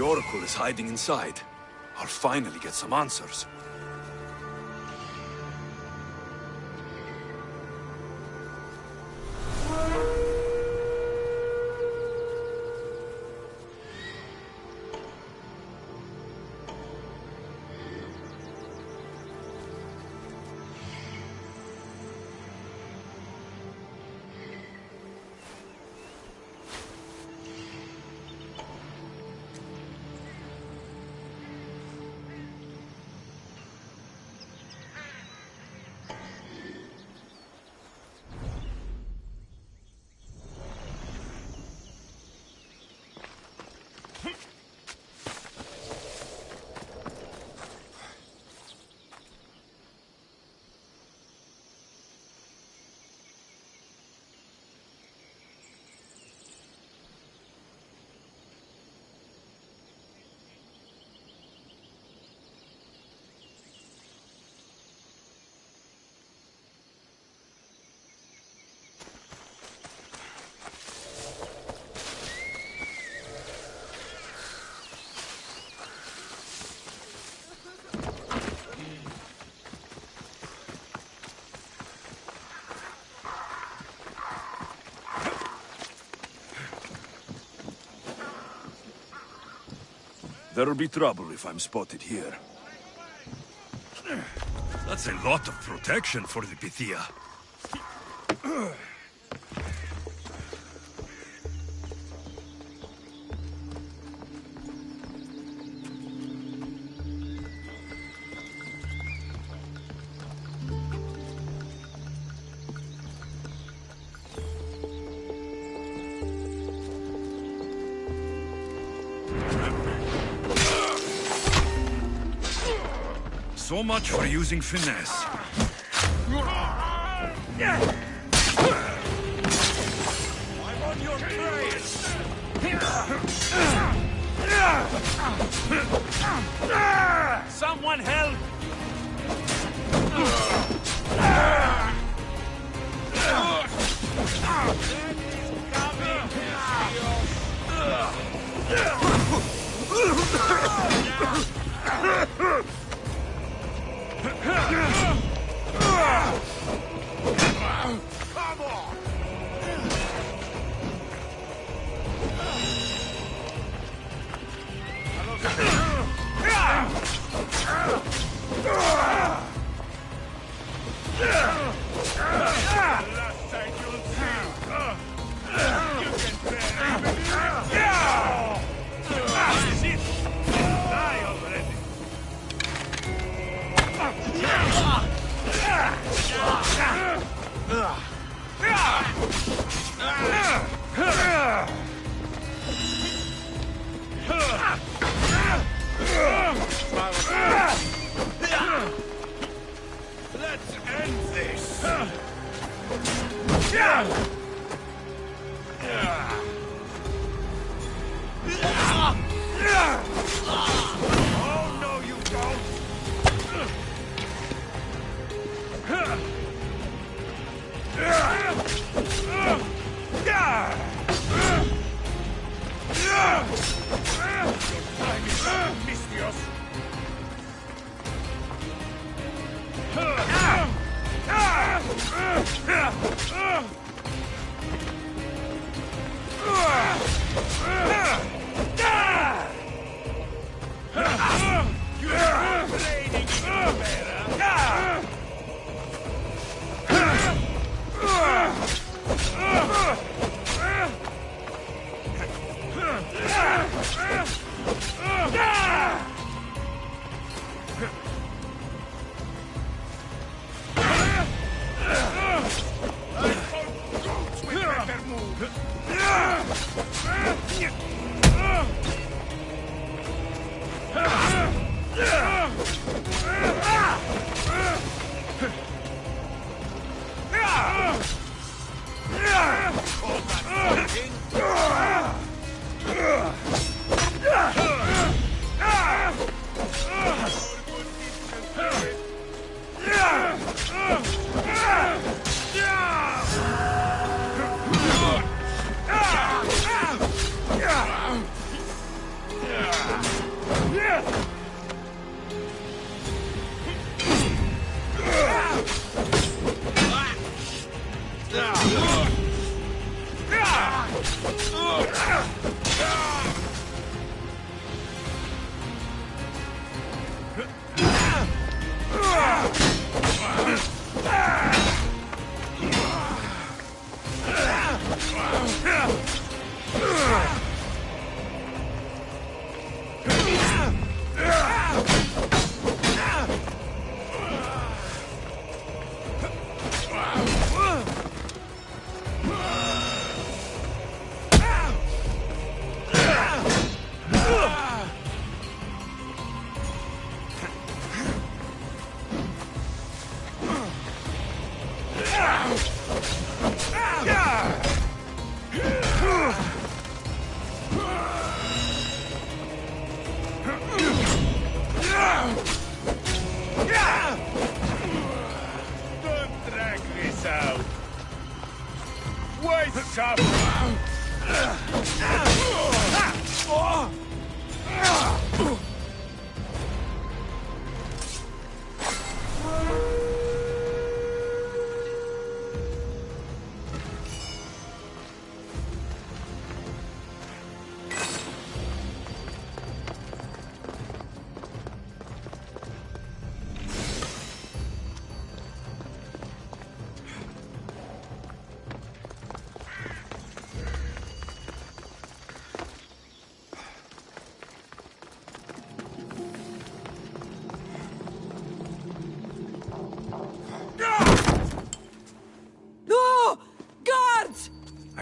Oracle is hiding inside. I'll finally get some answers. There'll be trouble if I'm spotted here. That's a lot of protection for the Pythia. So much for using finesse. I'm on your trail! Someone help!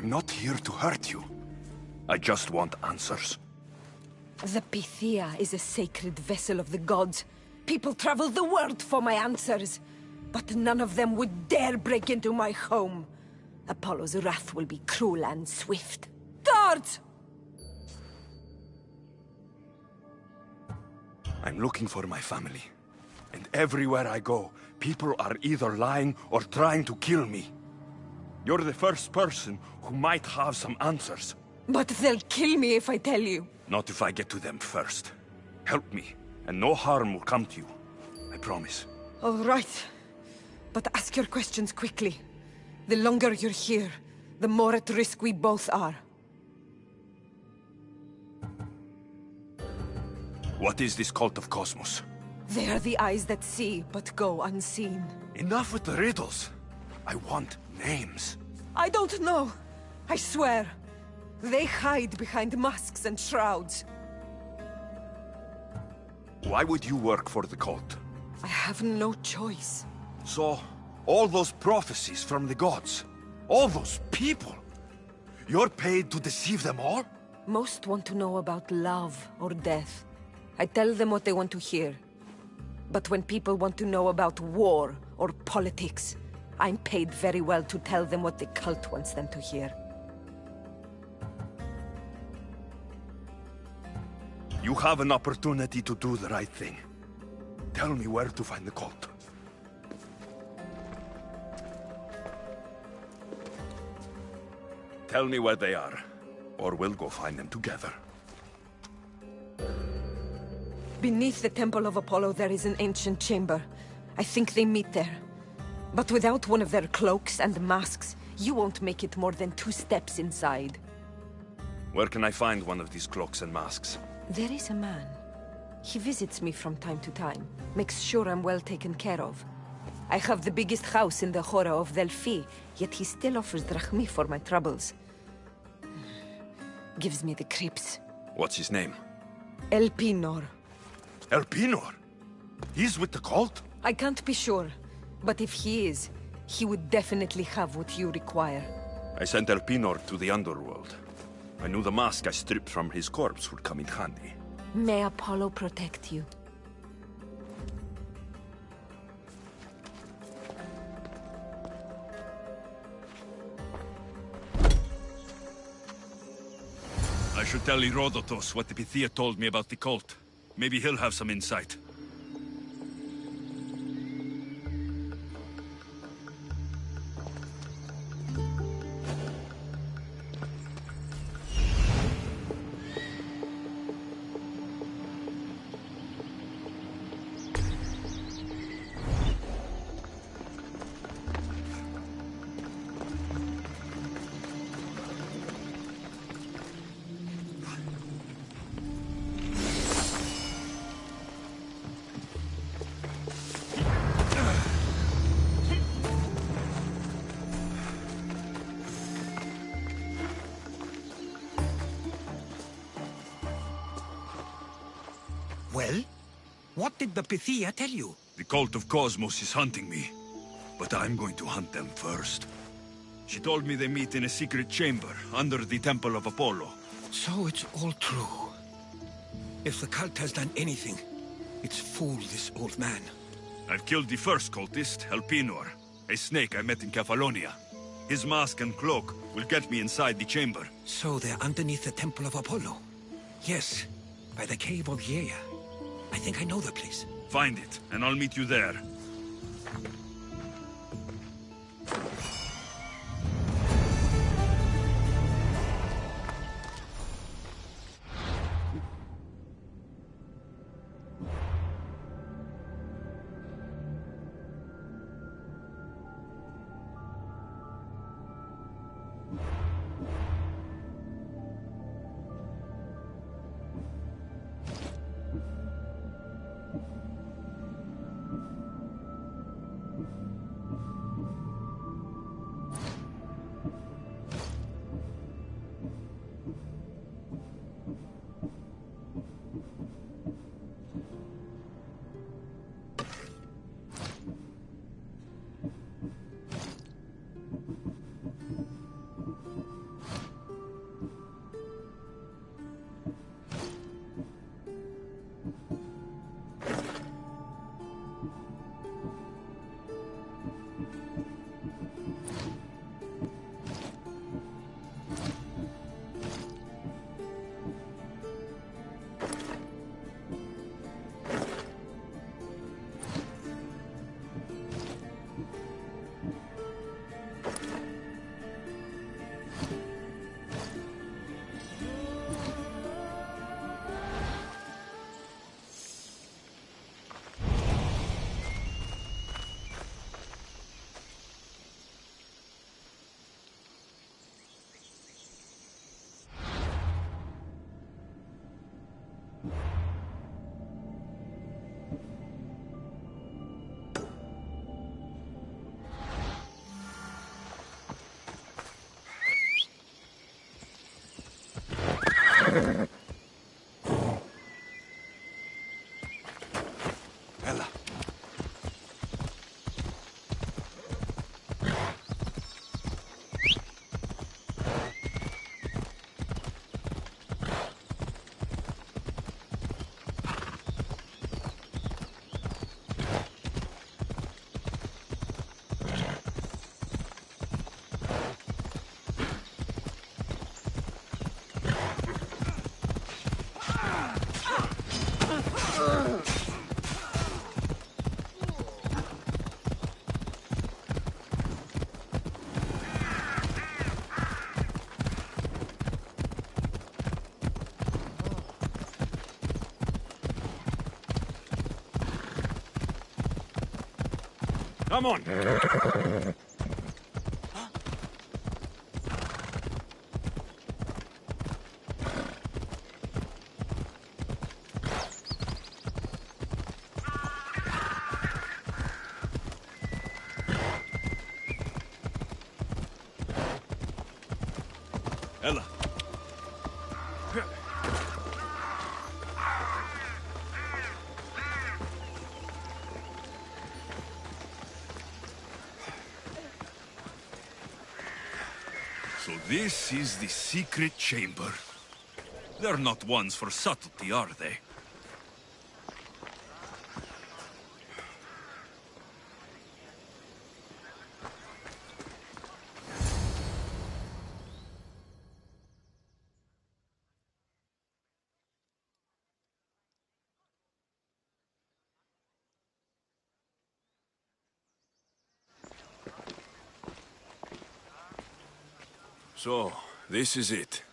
I'm not here to hurt you. I just want answers. The Pythia is a sacred vessel of the gods. People travel the world for my answers. But none of them would dare break into my home. Apollo's wrath will be cruel and swift. Guards! I'm looking for my family. And everywhere I go, people are either lying or trying to kill me. You're the first person who might have some answers. But they'll kill me if I tell you. Not if I get to them first. Help me, and no harm will come to you. I promise. All right. But ask your questions quickly. The longer you're here, the more at risk we both are. What is this cult of Cosmos? They are the eyes that see, but go unseen. Enough with the riddles. I want names. I don't know. I swear. They hide behind masks and shrouds. Why would you work for the cult? I have no choice. So, all those prophecies from the gods, all those people, you're paid to deceive them all? Most want to know about love or death. I tell them what they want to hear. But when people want to know about war or politics, I'm paid very well to tell them what the cult wants them to hear. You have an opportunity to do the right thing. Tell me where to find the cult. Tell me where they are, or we'll go find them together. Beneath the Temple of Apollo there is an ancient chamber. I think they meet there. But without one of their cloaks and masks, you won't make it more than 2 steps inside. Where can I find one of these cloaks and masks? There is a man. He visits me from time to time, makes sure I'm well taken care of. I have the biggest house in the Hora of Delphi, yet he still offers drachmi for my troubles. Gives me the creeps. What's his name? Elpinor. Elpinor? He's with the cult? I can't be sure, but if he is, he would definitely have what you require. I sent Elpinor to the underworld. I knew the mask I stripped from his corpse would come in handy. May Apollo protect you. I should tell Herodotus what the Pythia told me about the cult. Maybe he'll have some insight. Well? What did the Pythia tell you? The cult of Cosmos is hunting me, but I'm going to hunt them first. She told me they meet in a secret chamber under the Temple of Apollo. So it's all true. If the cult has done anything, it's fooled this old man. I've killed the first cultist, Elpinor, a snake I met in Cephalonia. His mask and cloak will get me inside the chamber. So they're underneath the Temple of Apollo? Yes, by the cave of Yea. I think I know the place. Find it, and I'll meet you there. Come on! Ella. So this is the secret chamber. They're not ones for subtlety, are they? So, this is it.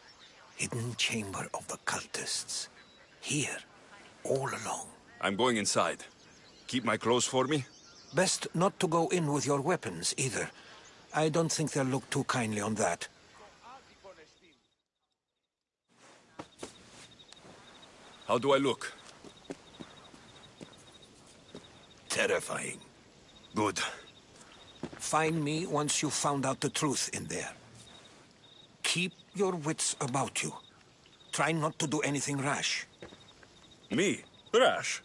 Hidden chamber of the cultists. Here, all along. I'm going inside. Keep my clothes for me? Best not to go in with your weapons, either. I don't think they'll look too kindly on that. How do I look? Terrifying. Good. Find me once you've found out the truth in there. Keep your wits about you. Try not to do anything rash. Me? Rash?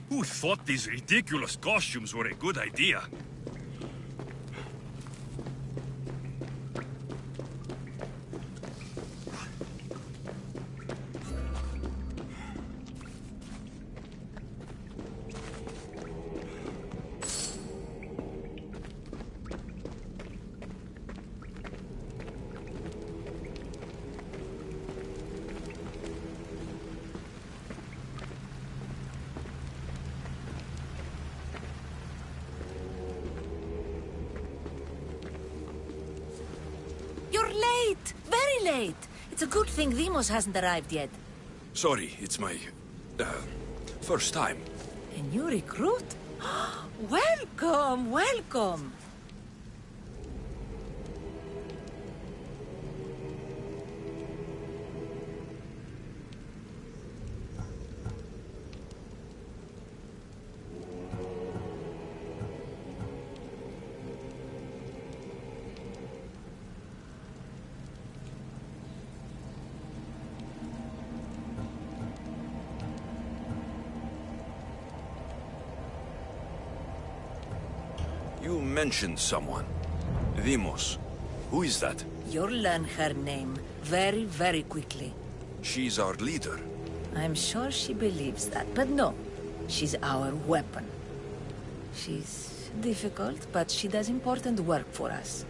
Who thought these ridiculous costumes were a good idea? You're late! Very late! It's a good thing Demos hasn't arrived yet. Sorry, it's my... first time. A new recruit? Welcome, welcome! You mentioned someone. Demos. Who is that? You'll learn her name very, very quickly. She's our leader. I'm sure she believes that, but no. She's our weapon. She's difficult, but she does important work for us.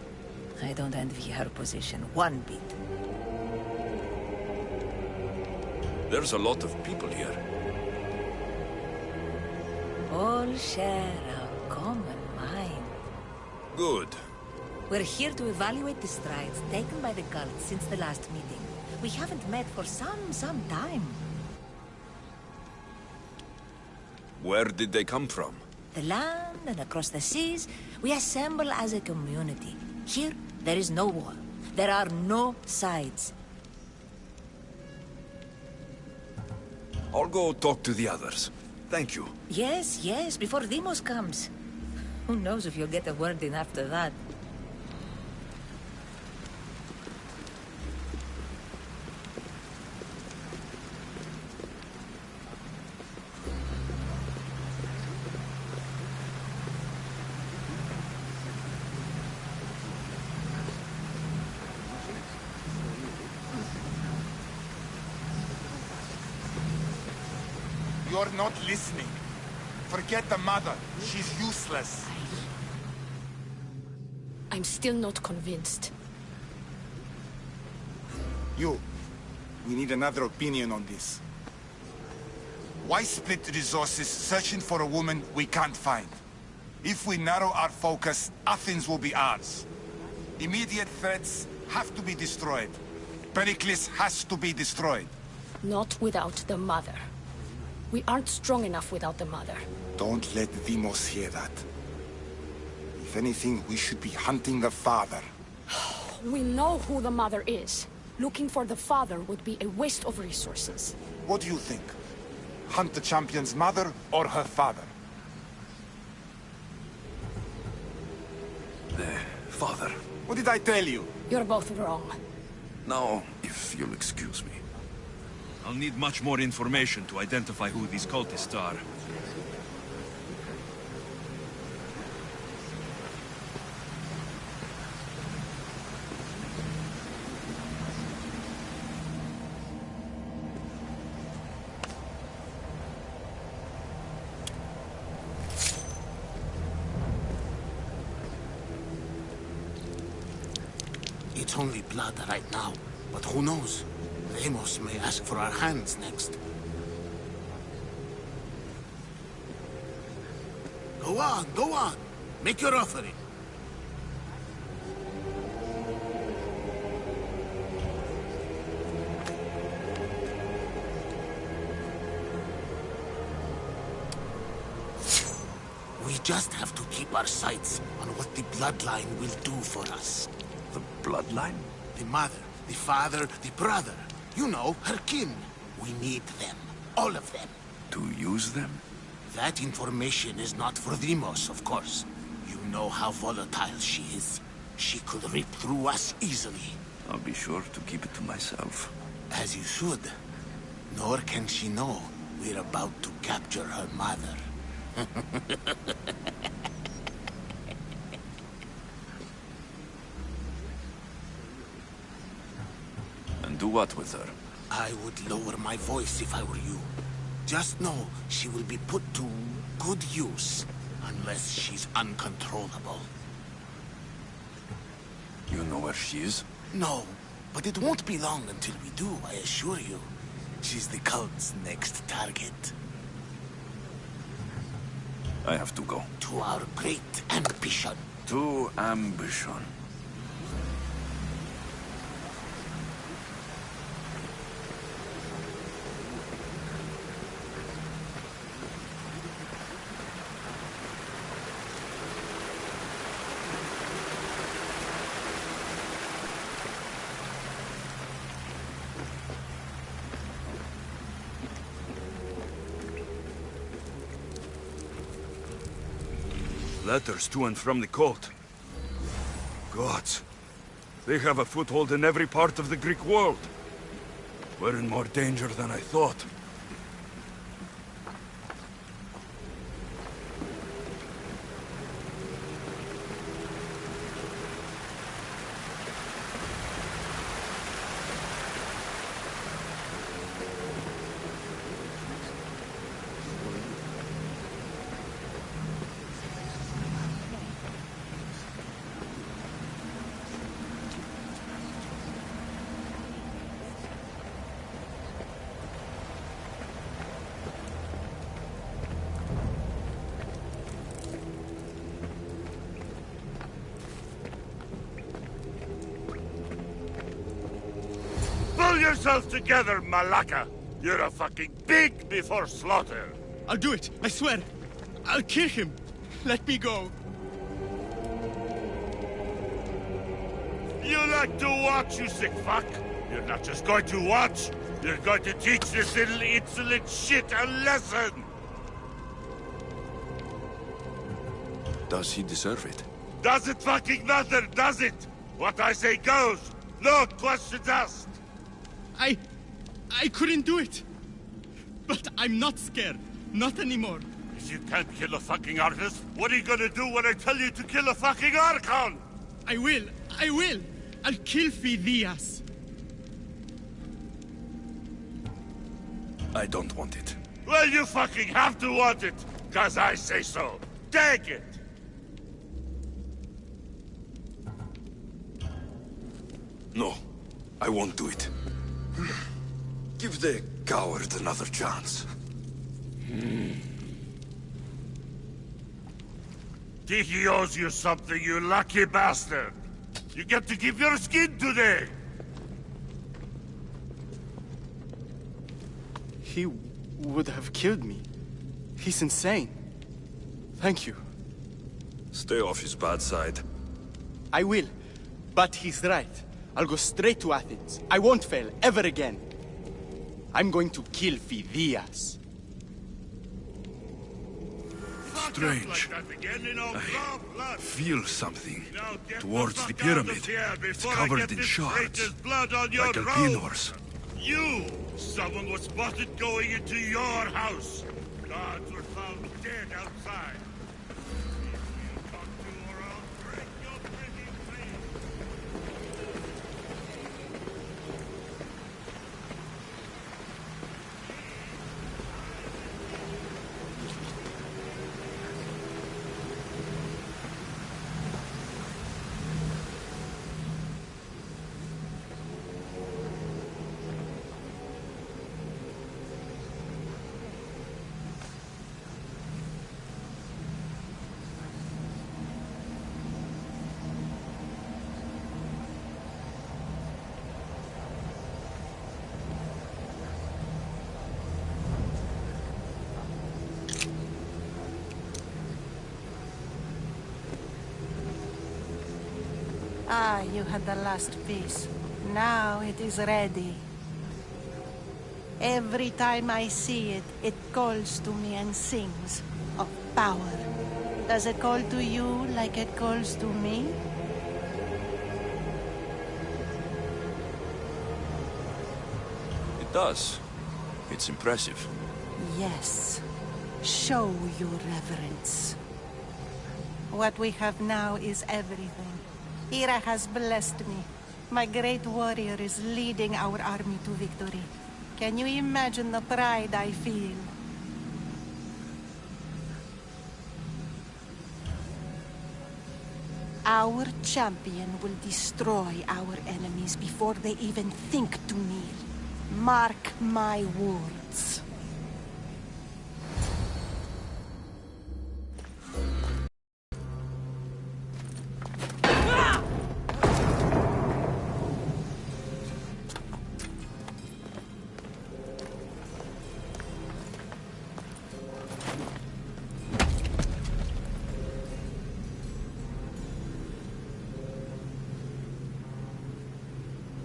I don't envy her position one bit. There's a lot of people here. All share our common mind. Good. We're here to evaluate the strides taken by the cult since the last meeting. We haven't met for some time. Where did they come from? The land and across the seas, we assemble as a community. Here, there is no war. There are no sides. I'll go talk to the others. Thank you. Yes, yes, before Demos comes. Who knows if you'll get a word in after that. You're not listening. Forget the mother. She's useless. I'm still not convinced. You. We need another opinion on this. Why split resources searching for a woman we can't find? If we narrow our focus, Athens will be ours. Immediate threats have to be destroyed. Pericles has to be destroyed. Not without the mother. We aren't strong enough without the mother. Don't let Deimos hear that. If anything, we should be hunting the father. We know who the mother is. Looking for the father would be a waste of resources. What do you think? Hunt the champion's mother or her father? The father. What did I tell you? You're both wrong. Now, if you'll excuse me. I'll need much more information to identify who these cultists are. It's only blood right now, but who knows? Amos may ask for our hands next. Go on. Make your offering. We just have to keep our sights on what the bloodline will do for us. The bloodline? The mother, the father, the brother. You know, her kin. We need them. All of them. To use them? That information is not for Deimos, of course. You know how volatile she is. She could rip through us easily. I'll be sure to keep it to myself. As you should. Nor can she know we're about to capture her mother. And do what with her? I would lower my voice if I were you. Just know she will be put to good use, unless she's uncontrollable. You know where she is? No, but it won't be long until we do, I assure you. She's the cult's next target. I have to go. To our great ambition. To ambition. Letters to and from the cult. Gods. They have a foothold in every part of the Greek world. We're in more danger than I thought. Pull yourself together, Malaka! You're a fucking pig before slaughter! I'll do it, I swear! I'll kill him! Let me go! You like to watch, you sick fuck! You're not just going to watch, you're going to teach this little insolent shit a lesson! Does he deserve it? Does it fucking matter, does it? What I say goes! No questions asked! I couldn't do it! But I'm not scared. Not anymore. If you can't kill a fucking artist, what are you gonna do when I tell you to kill a fucking Archon? I will! I'll kill Phidias! I don't want it. Well, you fucking have to want it, 'cause I say so. Take it! No, I won't do it. Give the coward another chance. Tiki owes you something, you lucky bastard! You get to keep your skin today! He would have killed me. He's insane. Thank you. Stay off his bad side. I will. But he's right. I'll go straight to Athens. I won't fail ever again. I'm going to kill Phidias. Strange. I feel something towards the pyramid. It's covered in shards, like Alpinor's. You! Someone was spotted going into your house. Guards were found dead outside. Ah, you had the last piece. Now it is ready. Every time I see it, it calls to me and sings of power. Does it call to you like it calls to me? It does. It's impressive. Yes. Show your reverence. What we have now is everything. Hera has blessed me. My great warrior is leading our army to victory. Can you imagine the pride I feel? Our champion will destroy our enemies before they even think to kneel. Mark my words.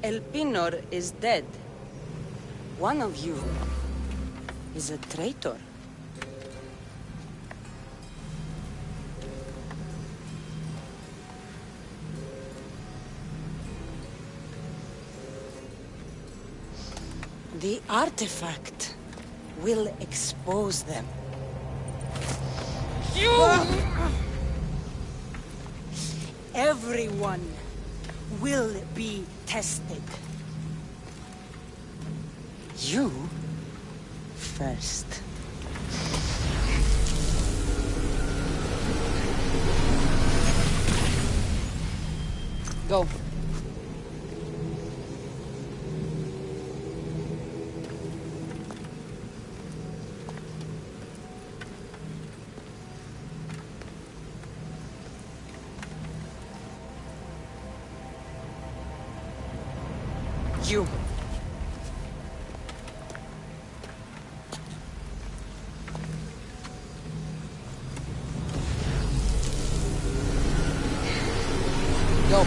Elpinor is dead. One of you is a traitor. The artifact will expose them. Everyone will be tested. You first. Go. You. Go.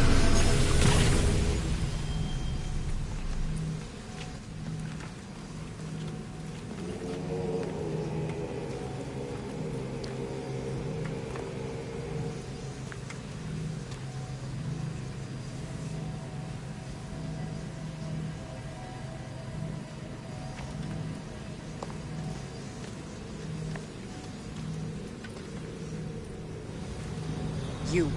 You.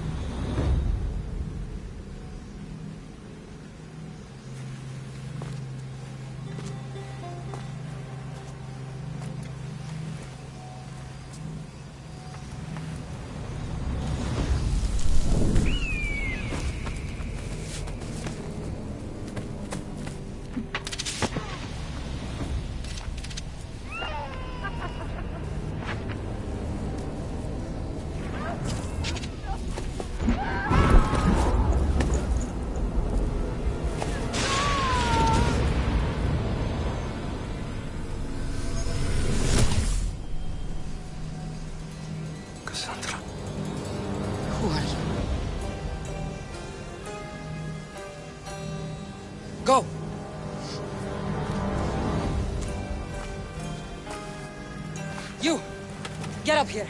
Go! You! Get up here!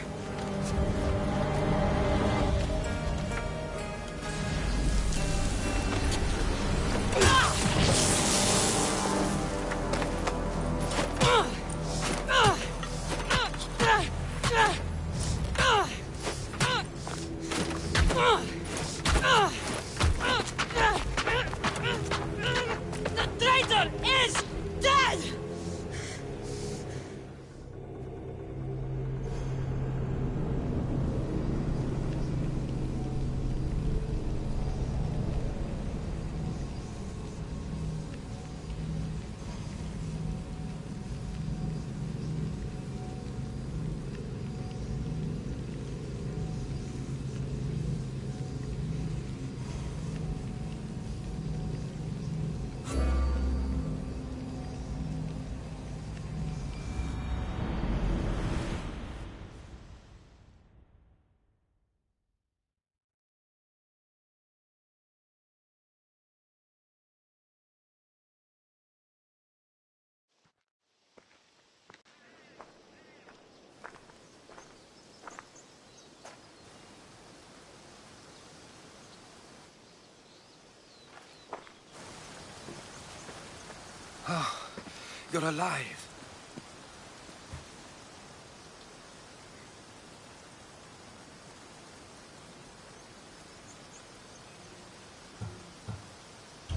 You're alive.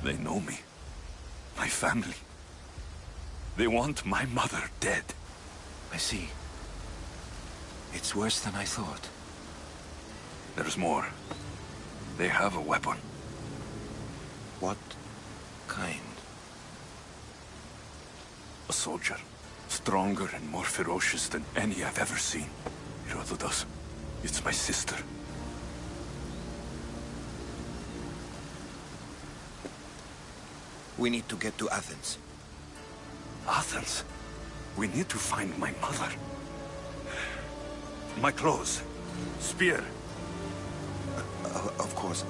They know me. My family. They want my mother dead. I see. It's worse than I thought. There's more. They have a weapon. What kind? A soldier. Stronger and more ferocious than any I've ever seen. Herodotus. It's my sister. We need to get to Athens. Athens? We need to find my mother. My clothes. Spear. Of course.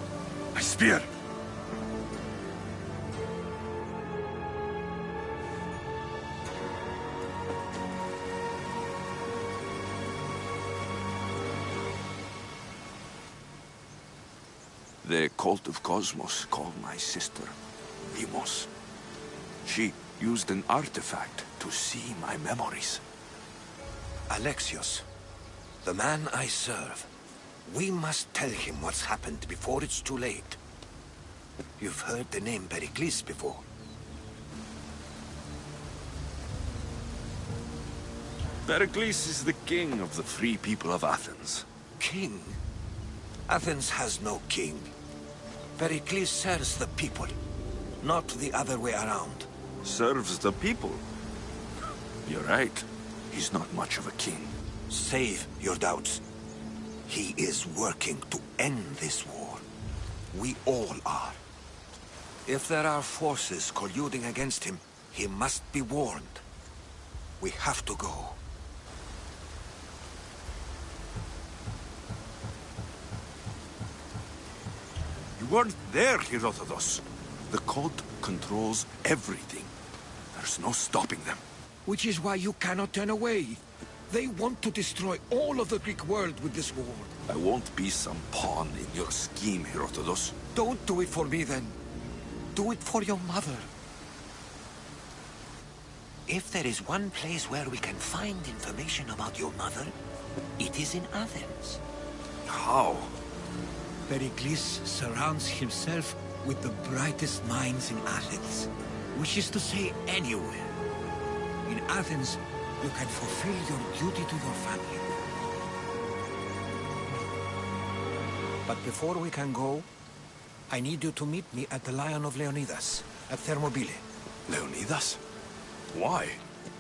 My spear. The cult of Cosmos called my sister Demos. She used an artifact to see my memories. Alexios, the man I serve. We must tell him what's happened before it's too late. You've heard the name Pericles before. Pericles is the king of the free people of Athens. King? Athens has no king. Pericles serves the people, not the other way around. Serves the people? You're right. He's not much of a king. Save your doubts. He is working to end this war. We all are. If there are forces colluding against him, he must be warned. We have to go. You weren't there, Herodotus. The cult controls everything. There's no stopping them. Which is why you cannot turn away. They want to destroy all of the Greek world with this war. I won't be some pawn in your scheme, Herodotus. Don't do it for me, then. Do it for your mother. If there is one place where we can find information about your mother, it is in Athens. How? Pericles surrounds himself with the brightest minds in Athens. Which is to say, anywhere. In Athens, you can fulfill your duty to your family. But before we can go, I need you to meet me at the Lion of Leonidas, at Thermopylae. Leonidas? Why?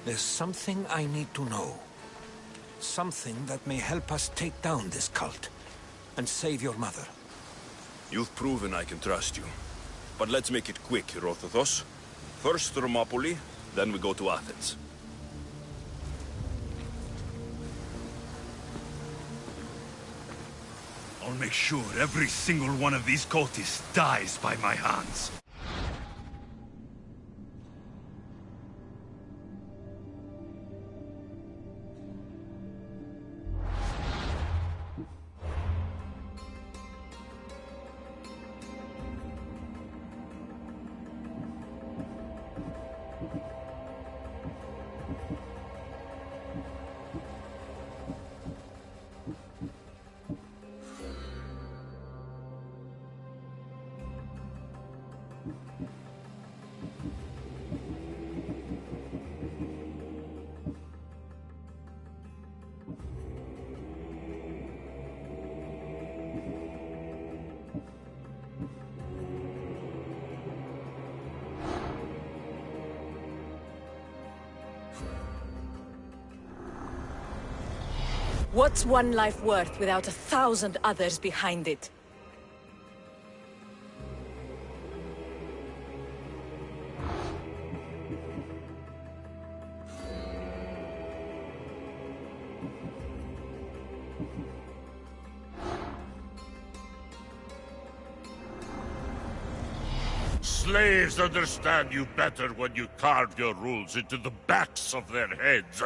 There's something I need to know. Something that may help us take down this cult and save your mother. You've proven I can trust you. But let's make it quick, Herodotus. First Thermopylae, then we go to Athens. I'll make sure every single one of these cultists dies by my hands. What's one life worth without 1,000 others behind it? Slaves understand you better when you carve your rules into the backs of their heads.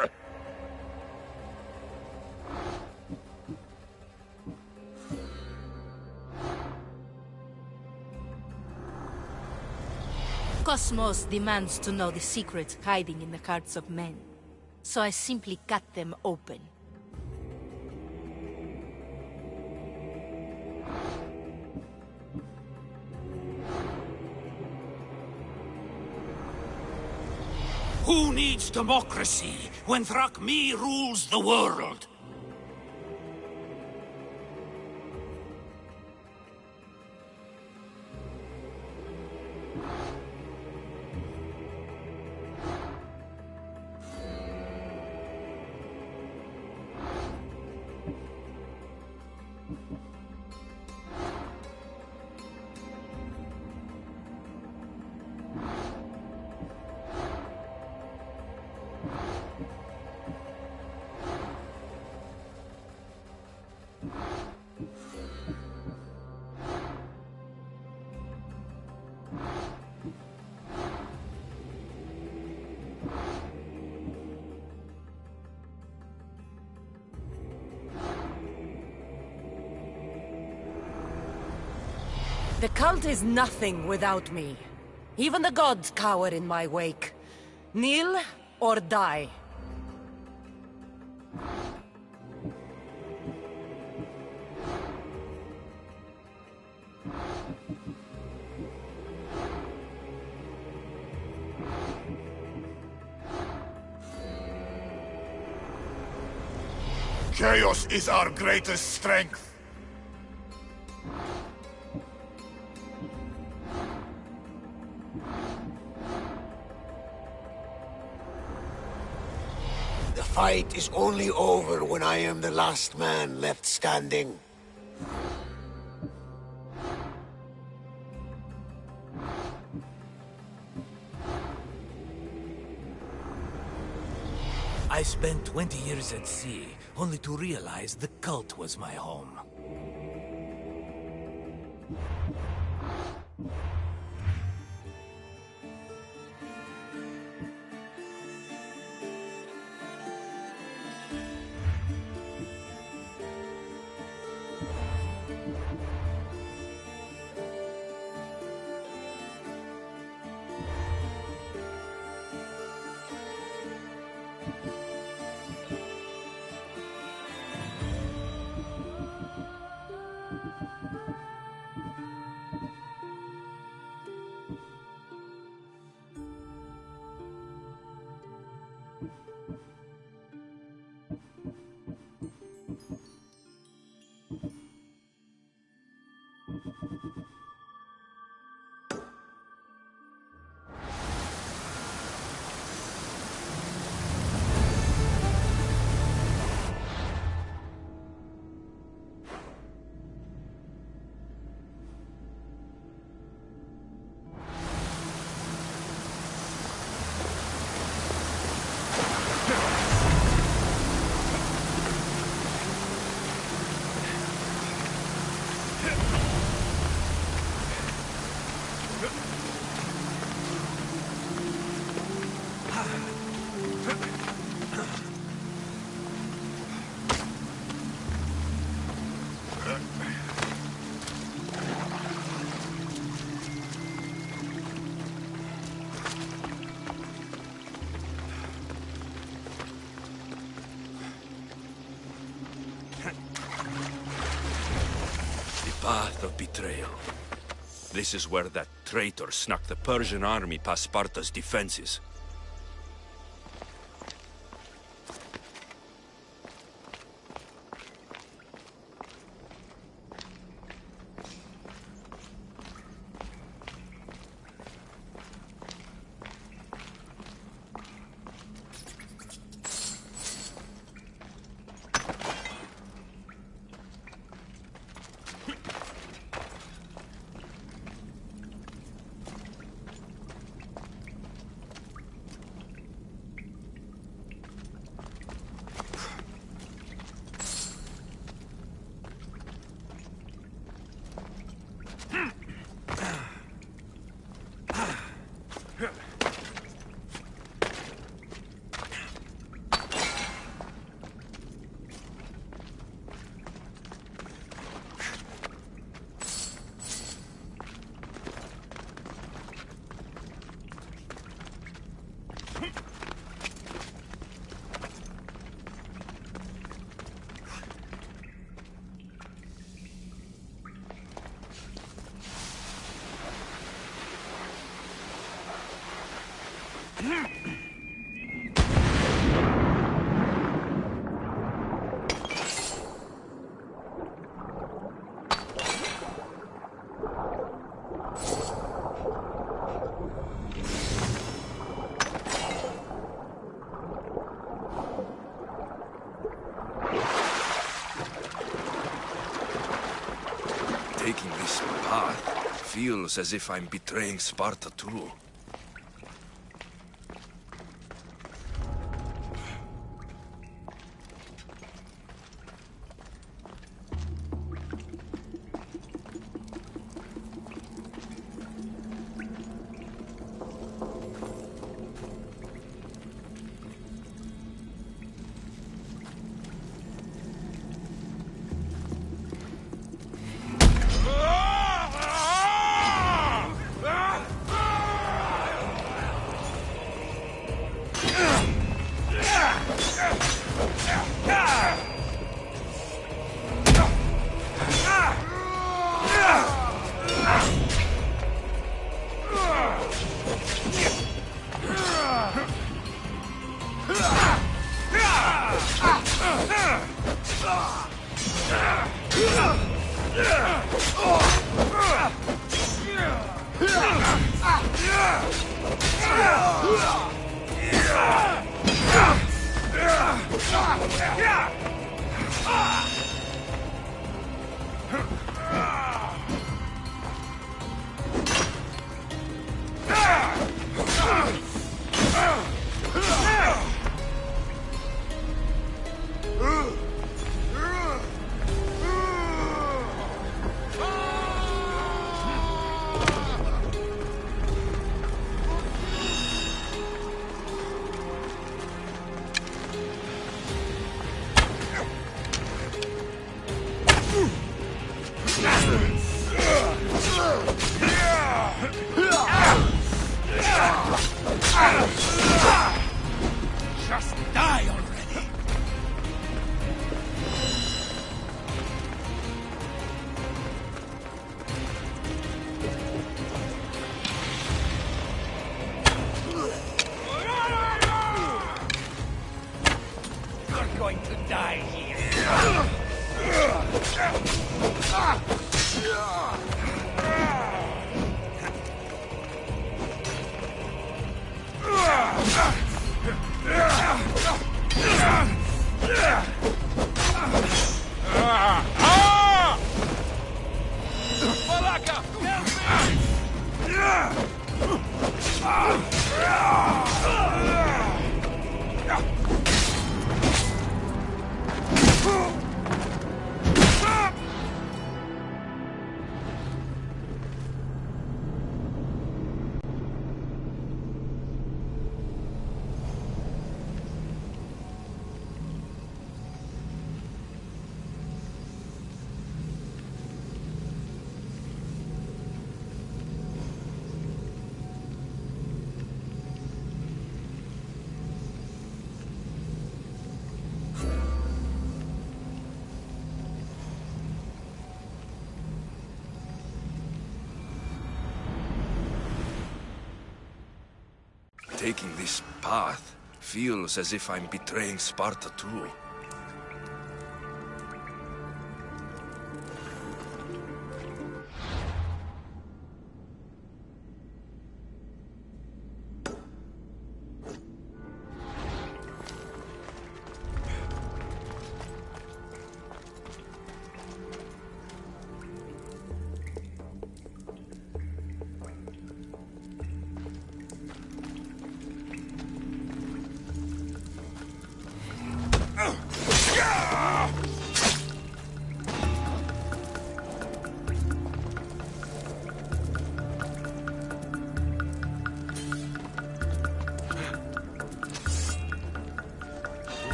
Cosmos demands to know the secrets hiding in the hearts of men. So I simply cut them open. Who needs democracy when Thrakmi rules the world? The cult is nothing without me. Even the gods cower in my wake. Kneel or die. Chaos is our greatest strength. The fight is only over when I am the last man left standing. I spent 20 years at sea, only to realize the cult was my home. Path of betrayal. This is where that traitor snuck the Persian army past Sparta's defenses. Taking this path feels as if I'm betraying Sparta too. Just die already! You're going to die here. Taking this path feels as if I'm betraying Sparta too.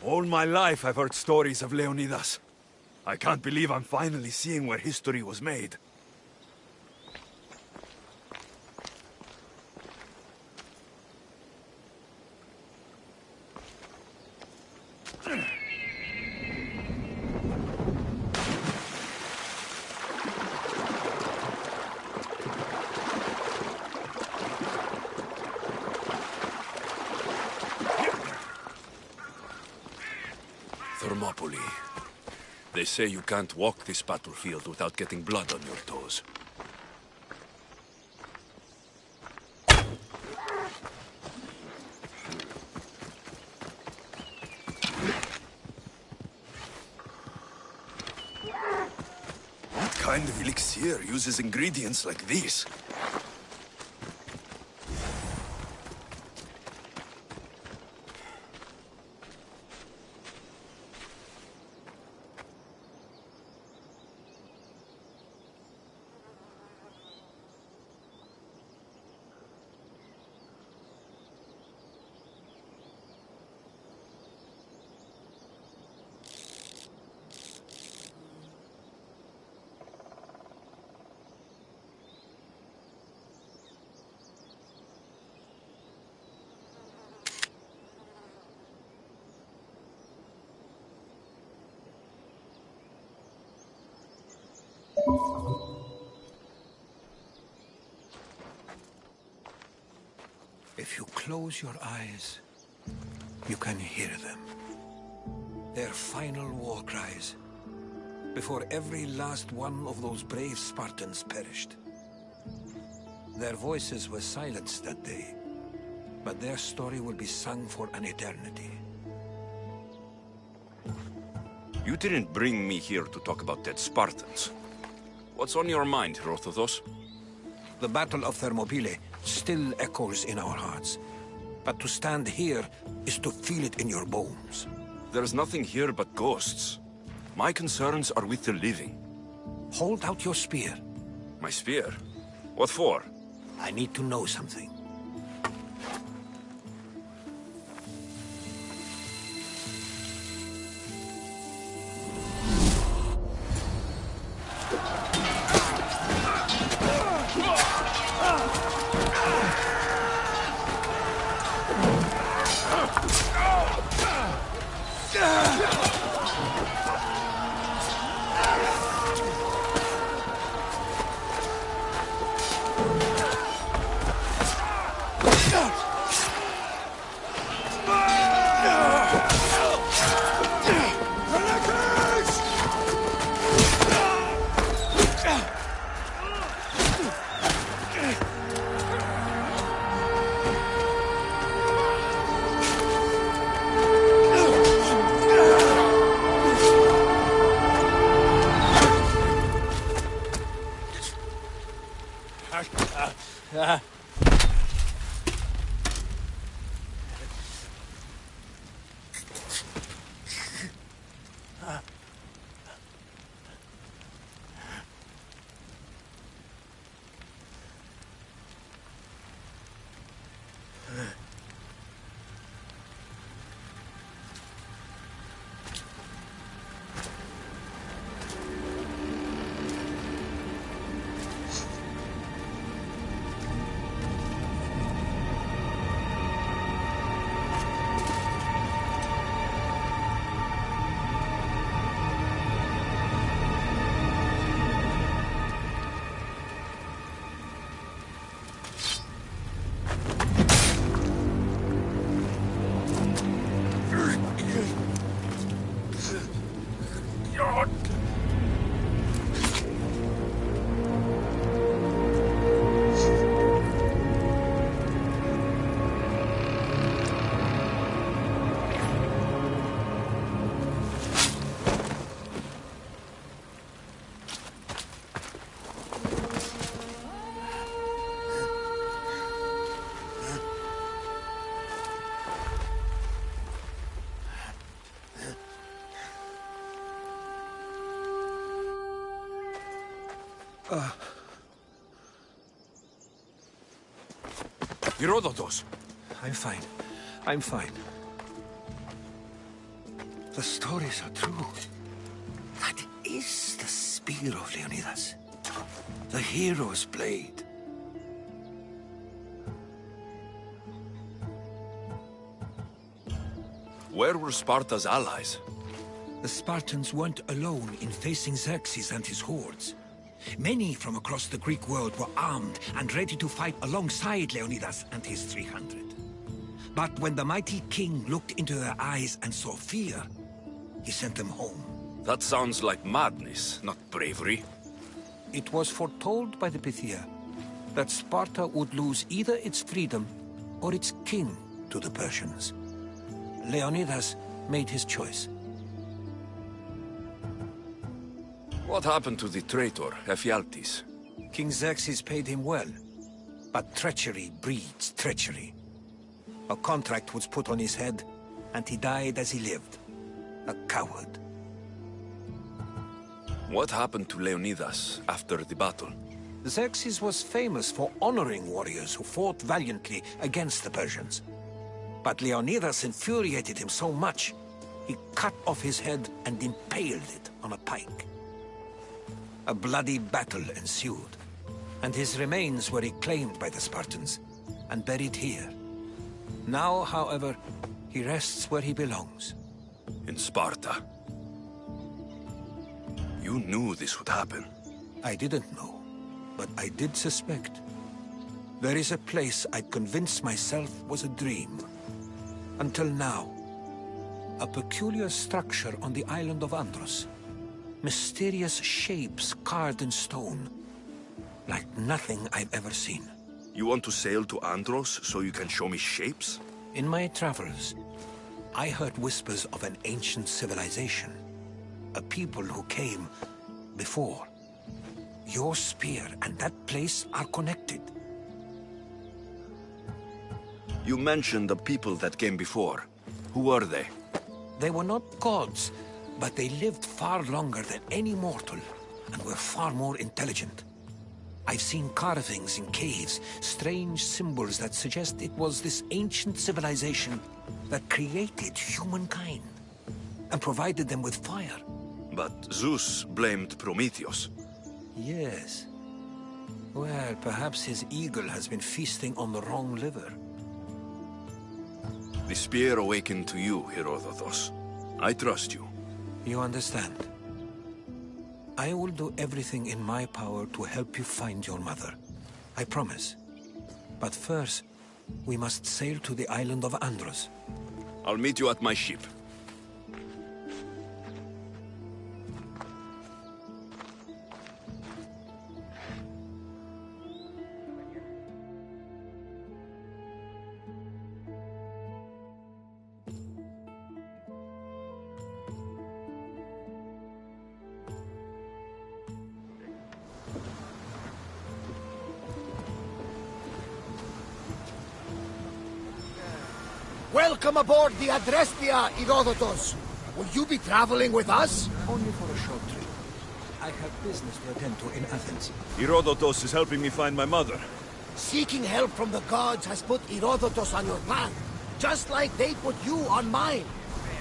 All my life I've heard stories of Leonidas. I can't believe I'm finally seeing where history was made. Thermopylae. They say you can't walk this battlefield without getting blood on your toes. What kind of elixir uses ingredients like these? If you close your eyes, you can hear them. Their final war cries, before every last one of those brave Spartans perished. Their voices were silenced that day, but their story will be sung for an eternity. You didn't bring me here to talk about dead Spartans. What's on your mind, Herodotus? The Battle of Thermopylae still echoes in our hearts. But to stand here is to feel it in your bones. There's nothing here but ghosts. My concerns are with the living. Hold out your spear. My spear? What for? I need to know something. Herodotus! I'm fine. I'm fine. The stories are true. That is the spear of Leonidas. The hero's blade. Where were Sparta's allies? The Spartans weren't alone in facing Xerxes and his hordes. Many from across the Greek world were armed and ready to fight alongside Leonidas and his 300. But when the mighty king looked into their eyes and saw fear, he sent them home. That sounds like madness, not bravery. It was foretold by the Pythia that Sparta would lose either its freedom or its king to the Persians. Leonidas made his choice. What happened to the traitor, Ephialtes? King Xerxes paid him well, but treachery breeds treachery. A contract was put on his head, and he died as he lived. A coward. What happened to Leonidas after the battle? Xerxes was famous for honoring warriors who fought valiantly against the Persians. But Leonidas infuriated him so much, he cut off his head and impaled it on a pike. A bloody battle ensued, and his remains were reclaimed by the Spartans and buried here. Now, however, he rests where he belongs. In Sparta. You knew this would happen. I didn't know, but I did suspect. There is a place I convinced myself was a dream. Until now. A peculiar structure on the island of Andros. Mysterious shapes carved in stone. Like nothing I've ever seen. You want to sail to Andros so you can show me shapes? In my travels, I heard whispers of an ancient civilization. A people who came before. Your spear and that place are connected. You mentioned the people that came before. Who were they? They were not gods, but they lived far longer than any mortal, and were far more intelligent. I've seen carvings in caves, strange symbols that suggest it was this ancient civilization that created humankind, and provided them with fire. But Zeus blamed Prometheus. Yes. Well, perhaps his eagle has been feasting on the wrong liver. The spear awakened to you, Herodotus. I trust you. You understand. I will do everything in my power to help you find your mother. I promise. But first, we must sail to the island of Andros. I'll meet you at my ship. Welcome aboard the Adrestia, Herodotus. Will you be traveling with us? Only for a short trip. I have business to attend to in Athens. Herodotus is helping me find my mother. Seeking help from the gods has put Herodotus on your path, just like they put you on mine.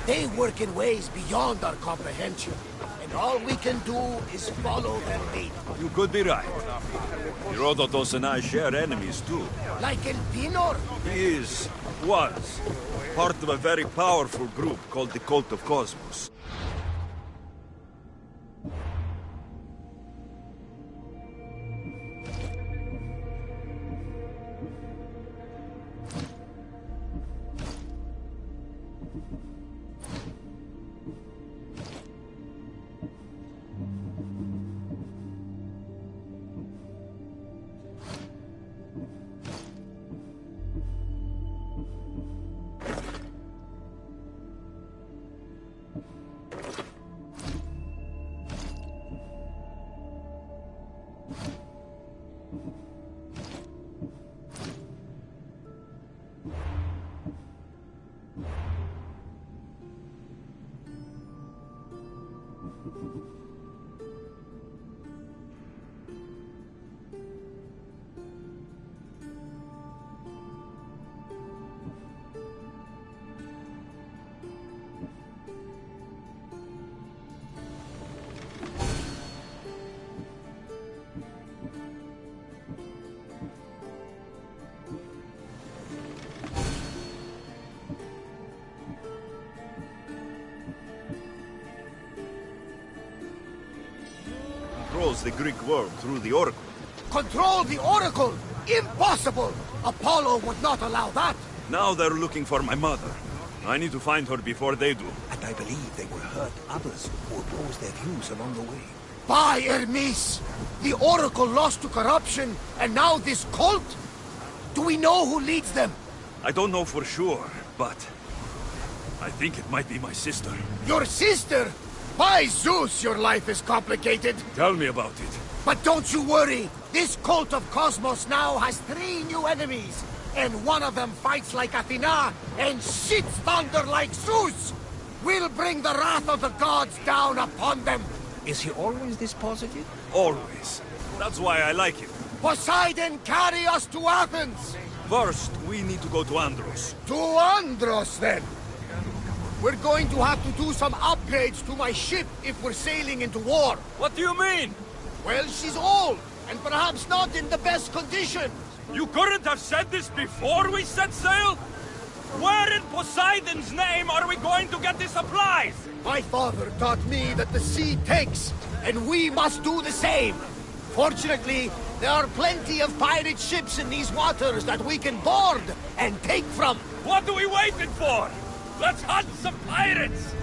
They work in ways beyond our comprehension, and all we can do is follow their lead. You could be right. Herodotus and I share enemies too. Like Elpinor? He was, part of a very powerful group called the Cult of Cosmos. controls the Greek world through the Oracle. Control the Oracle? Impossible! Apollo would not allow that! Now they're looking for my mother. I need to find her before they do. And I believe they will hurt others who oppose their views along the way. By Hermes! The Oracle lost to corruption, and now this cult? Do we know who leads them? I don't know for sure, but I think it might be my sister. Your sister? By Zeus, your life is complicated. Tell me about it. But don't you worry. This cult of Cosmos now has 3 new enemies. And one of them fights like Athena and shits thunder like Zeus. We'll bring the wrath of the gods down upon them. Is he always this positive? Always. That's why I like him. Poseidon, carry us to Athens! First, we need to go to Andros. To Andros, then! We're going to have to do some upgrades to my ship if we're sailing into war. What do you mean? Well, she's old, and perhaps not in the best condition. You couldn't have said this before we set sail? Where in Poseidon's name are we going to get the supplies? My father taught me that the sea takes, and we must do the same. Fortunately, there are plenty of pirate ships in these waters that we can board and take from. What are we waiting for? Let's hunt some pirates!